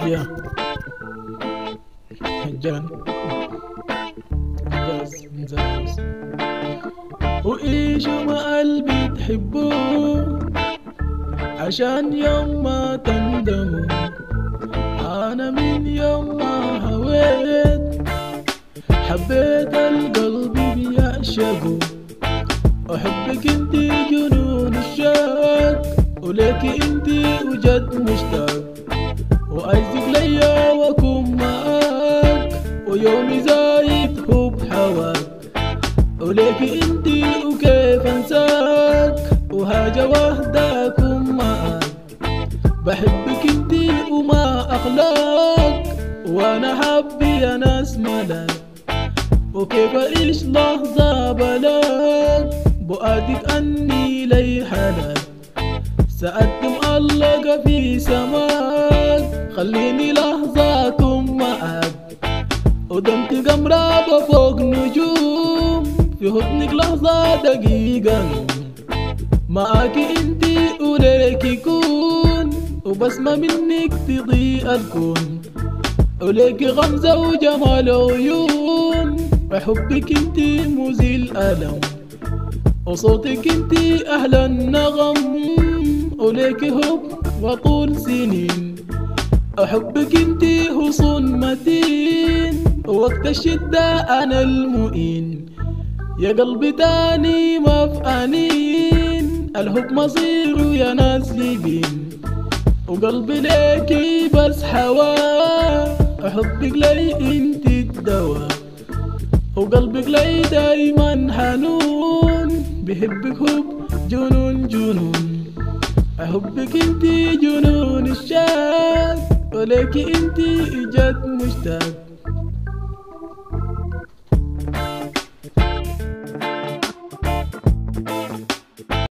يا هجان جاز من زاز وعيشوا مع قلبي تحبوه عشان يوم ما تندموا. أنا من يوم ما هويت حبيت القلب بيعشقه. أحبك انتي جنون الشوق وليكي انتي وجد مشتاق وعايزك ليا واكون معاك ويومي زايد حب حواك وليكي انتي وكيف انساك وهاجة واحدة اكون معاك. بحبك انتي وما اخلاق وانا حبي يا ناس ملاك وكيف اعيش لحظة بلاك بؤادك اني لي حلاك. سألتم الله في سماك خليني لحظة اكون معاك ودمت قمرة فوق نجوم في حضنك لحظة دقيقة نوم. معاكي انتي وليكي كون وبسمة منك تضيء الكون وليكي غمزة وجمال عيون وحبك انتي مزيل ألم وصوتك انتي أحلى النغم وليكي حب وطول سنين. أحبك انتي حصون متين ووقت الشدة أنا المؤين. يا قلبي تاني ما في أنين الحب مصيره يا ناس لبين وقلبي ليكي بس حواه. أحبك لي انتي الدواء وقلبك لي دايما حنون بحبك حب جنون جنون. أحبك انتي جنون الشاق وليكي انتي جد مشتاق.